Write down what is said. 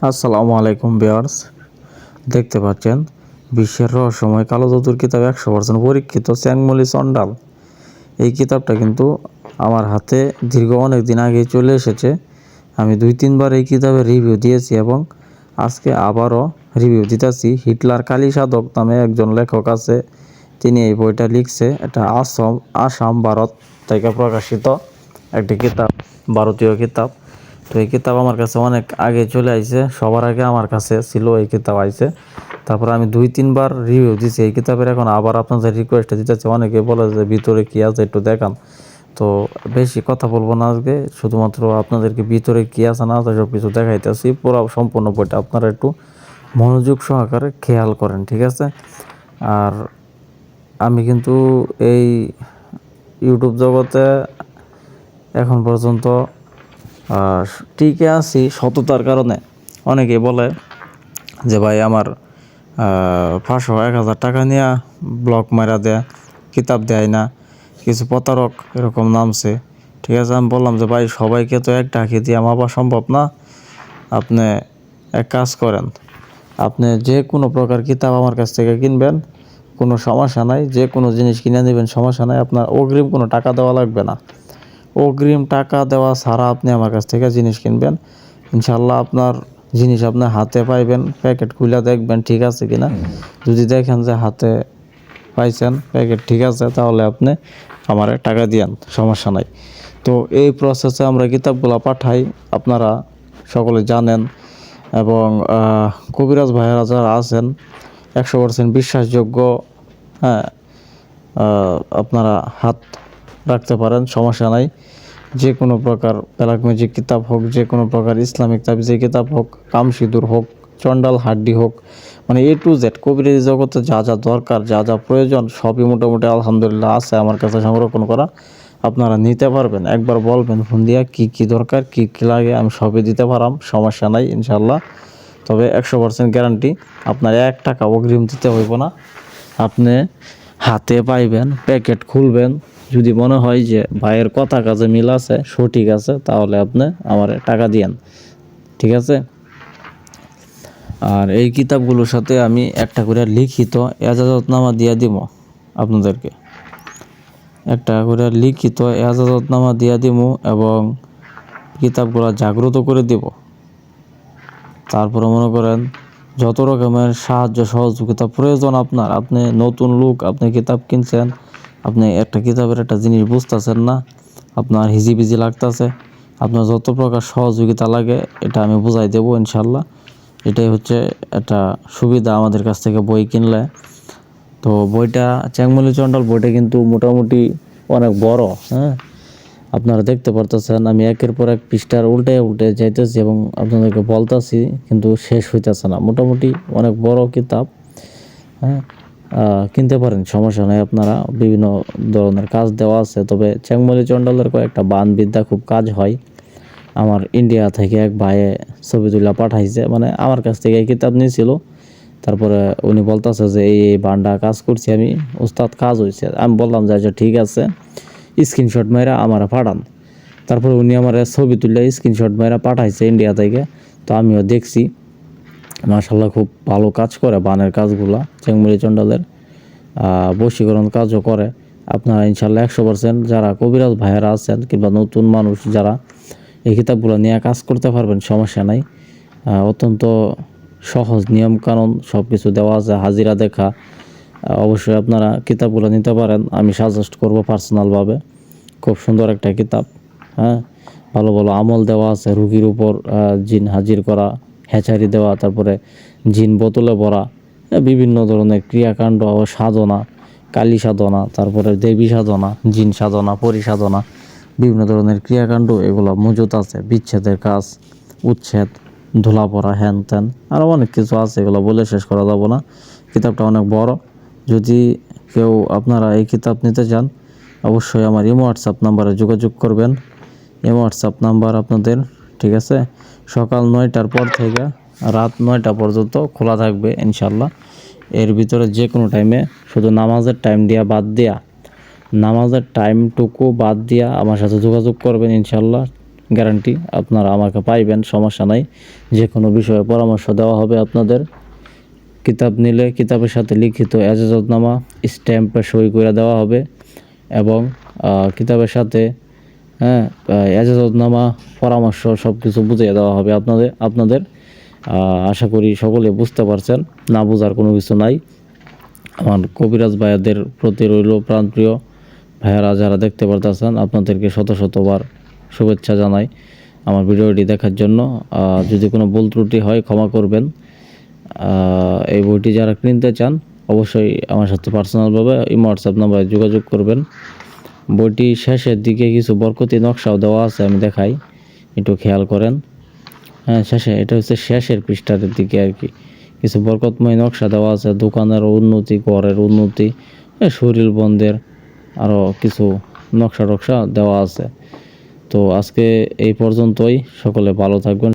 আসসালামু আলাইকুম ভিউয়ার্স, দেখতে পাচ্ছেন বিশ্বের রহস্যময় কালো জাদুর কিতাব 100% পরীক্ষিত চ্যাংমলি চন্ডাল। এই কিতাবটা কিন্তু আমার হাতে দীর্ঘ অনেক দিন আগেই চলে এসেছে। আমি 2-3 বার এই কিতাবের রিভিউ দিয়েছি এবং আজকে আবারও রিভিউ দিতেছি। হিটলার কালী সাধক নামে একজন লেখক আছে, তিনি এই বইটা লিখছে। এটা আসাম ভারত থেকে প্রকাশিত একটি কিতাব, ভারতীয় কিতাব। তো এই কিতাব আমার কাছে অনেক আগে চলে আইছে, সবার আগে আমার কাছে ছিল এই কিতাব আইছে। তারপর আমি 2-3 বার রিভিউ দিছি এই কিতাবের। এখন আবার আপনাদের রিকোয়েস্টে দিতেছে, অনেকে বলে যে ভিতরে কি আছে একটু দেখান। তো বেশি কথা বলবো না আজকে, শুধুমাত্র আপনাদেরকে ভিতরে কি আছে না আছে সব কিছু দেখাইতেছি। পুরো সম্পূর্ণ বইটা আপনারা একটু মনোযোগ সহকারে খেয়াল করেন, ঠিক আছে? আর আমি কিন্তু এই ইউটিউব জগতে এখন পর্যন্ত টিকে আছি সততার কারণে। অনেকেই বলে যে ভাই আমার 500-1000 টাকা নিয়ে ব্লগ মারা দেয়, কিতাব দেয় না, কিছু প্রতারক এরকম নামছে। ঠিক আছে, আমি বললাম যে ভাই সবাইকে তো একটা আঁকি দিয়ে মাপা সম্ভব না। আপনি এক কাজ করেন, আপনি যে কোনো প্রকার কিতাব আমার কাছ থেকে কিনবেন, কোনো সমস্যা নাই। যে কোনো জিনিস কিনে নেবেন, সমস্যা নাই। আপনার অগ্রিম কোনো টাকা দেওয়া লাগবে না। অগ্রিম টাকা দেওয়া ছাড়া আপনি আমার কাছ থেকে জিনিস কিনবেন, ইনশাল্লাহ আপনার জিনিস আপনার হাতে পাইবেন। প্যাকেট খুলে দেখবেন ঠিক আছে কিনা। যদি দেখেন যে হাতে পাইছেন, প্যাকেট ঠিক আছে, তাহলে আপনি আমারে টাকা দিয়েন, সমস্যা নাই। তো এই প্রসেসে আমরা কিতাবগুলো পাঠাই, আপনারা সকলে জানেন। এবং কবিরাজ ভাইয়েরা যারা আছেন 100% বিশ্বাসযোগ্য, হ্যাঁ, আপনারা হাত রাখতে পারেন, সমস্যা নাই। যে কোনো প্রকার ব্ল্যাক ম্যাজিক কিতাব হোক, যে কোনো প্রকার ইসলামিক তাবিজের কিতাব হোক, কামসিঁদুর হোক, চন্ডাল হাড্ডি হোক, মানে A to Z কবিরাজি জগতে যা যা দরকার, যা যা প্রয়োজন, সবই মোটামুটি আলহামদুলিল্লাহ আছে আমার কাছে সংরক্ষণ করা। আপনারা নিতে পারবেন, একবার বলবেন ফোন দিয়া কী কী দরকার, কী কী লাগে, আমি সবই দিতে পারাম, সমস্যা নাই ইনশাল্লাহ। তবে 100% গ্যারান্টি, আপনার 1 টাকা অগ্রিম দিতে হইব না। আপনি হাতে পাইবেন, প্যাকেট খুলবেন, যদি মনে হয় যে ভাইয়ের কথা কাজে মিল আছে, সঠিক আছে, তাহলে আপনি আমার টাকা দিয়েন, ঠিক আছে? আর এই কিতাবগুলোর সাথে আমি একটা করে লিখিত এজাজতনামা দিয়ে দিব আপনাদেরকে, একটা করে লিখিত এজাজতনামা দিয়ে দিব এবং কিতাবগুলো জাগ্রত করে দিব। তারপরে মনে করেন যত রকমের সাহায্য সহযোগিতা প্রয়োজন আপনার, আপনি নতুন লোক, আপনি কিতাব কিনছেন, আপনি একটা কিতাবের একটা জিনিস বুঝতেছেন না, আপনার হিজিবিজি লাগতেছে, আপনার যত প্রকার সহযোগিতা লাগে এটা আমি বুঝাই দেবো ইনশাল্লাহ। এটাই হচ্ছে একটা সুবিধা আমাদের কাছ থেকে বই কিনলে। তো বইটা চ্যাংমলি চন্ডাল বইটা কিন্তু মোটামুটি অনেক বড়, হ্যাঁ, আপনারা দেখতে পারতেছেন। আমি একের পর এক পৃষ্ঠার উল্টে উল্টে যাইতেছি এবং আপনাদেরকে বলতেছি, কিন্তু শেষ হইতেছে না। মোটামুটি অনেক বড় কিতাব, হ্যাঁ। কিনতে পারেন, সমস্যা নেই। আপনারা বিভিন্ন ধরনের কাজ দেওয়া আছে, তবে চ্যাংমলি চন্ডালের কয়েকটা বানবিদ্যা খুব কাজ হয়। আমার ইন্ডিয়া থেকে এক ভাইয়ে ছবি তুলে পাঠাইছে, মানে আমার কাছ থেকে এই কিতাব নিয়েছিল। তারপরে উনি বলতেছে যে এই বানটা কাজ করছি আমি, উস্তাদ কাজ হয়েছে। আমি বললাম যে আচ্ছা ঠিক আছে, স্ক্রিনশট মেরা আমার পাঠান। তারপরে উনি আমার ছবি তুলে স্ক্রিনশট মেরা পাঠাইছে ইন্ডিয়া থেকে। তো আমিও দেখছি, মাশাল্লাহ খুব ভালো কাজ করে বানের কাজগুলা চ্যাংমলি চন্ডালের। বশীকরণ কাজও করে। আপনারা ইনশাল্লাহ 100% যারা কবিরাজ ভাইয়েরা আছেন কিংবা নতুন মানুষ যারা এই কিতাবগুলো নিয়ে কাজ করতে পারবেন, সমস্যা নাই। অত্যন্ত সহজ নিয়মকানুন সব কিছু দেওয়া আছে, হাজিরা দেখা। অবশ্যই আপনারা কিতাবগুলো নিতে পারেন, আমি সাজেস্ট করব পার্সোনালভাবে। খুব সুন্দর একটা কিতাব, হ্যাঁ। ভালো ভালো আমল দেওয়া আছে, রুগীর উপর জিন হাজির করা, হ্যাচারি দেওয়া, তারপরে জিন বোতলে ভরা, বিভিন্ন ধরনের ক্রিয়াকাণ্ড ও সাধনা, কালী সাধনা, তারপরে দেবী সাধনা, জিন সাধনা, পরিসাধনা, বিভিন্ন ধরনের ক্রিয়াকাণ্ড এগুলো মজুত আছে। বিচ্ছেদের কাজ, উচ্ছেদ, ধুলা পড়া, হ্যান ত্যান, আরও অনেক কিছু আছে, এগুলো বলে শেষ করা যাব না। কিতাবটা অনেক বড়। যদি কেউ আপনারা এই কিতাব নিতে চান, অবশ্যই আমার ইমো হোয়াটসঅ্যাপ নাম্বারে যোগাযোগ করবেন। ইমো হোয়াটসঅ্যাপ নাম্বার আপনাদের, ঠিক আছে, সকাল 9টার পর থেকে রাত 9টা পর্যন্ত খোলা থাকবে ইনশাল্লাহ। এর ভিতরে যে কোনো টাইমে, শুধু নামাজের টাইম দিয়া বাদ দিয়া, নামাজের টাইমটুকু বাদ দিয়া আমার সাথে যোগাযোগ করবেন ইনশাল্লাহ। গ্যারান্টি আপনারা আমাকে পাইবেন, সমস্যা নাই। যে কোনো বিষয়ে পরামর্শ দেওয়া হবে আপনাদের। কিতাব নিলে কিতাবের সাথে লিখিত এজাজতনামা স্ট্যাম্পে সই করে দেওয়া হবে এবং কিতাবের সাথে এজাজতনামা পরামর্শ সব কিছু বুঝিয়ে দেওয়া হবে আপনাদের। আশা করি সকলে বুঝতে পারছেন, না বোঝার কোনো কিছু নাই। আমার কবিরাজ ভাইয়াদের প্রতি রইল প্রাণপ্রিয় ভাইয়ারা যারা দেখতে পারতেছেন, আপনাদেরকে শতবার শুভেচ্ছা জানাই আমার ভিডিওটি দেখার জন্য। যদি কোনো ভুল ত্রুটি হয় ক্ষমা করবেন। এই বইটি যারা কিনতে চান অবশ্যই আমার সাথে পার্সোনালভাবে হোয়াটসঅ্যাপ নাম্বারে যোগাযোগ করবেন। বইটি শেষের দিকে কিছু বরকতি নকশাও দেওয়া আছে, আমি দেখাই, একটু খেয়াল করেন। শেষে এটা হচ্ছে শেষের পৃষ্ঠার দিকে আর কি, কিছু বরকতময় নকশা দেওয়া আছে। দোকানের উন্নতি, ঘরের উন্নতি, শরীর বন্ধের আরও কিছু নকশা দেওয়া আছে। তো আজকে এই পর্যন্তই, সকলে ভালো থাকবেন।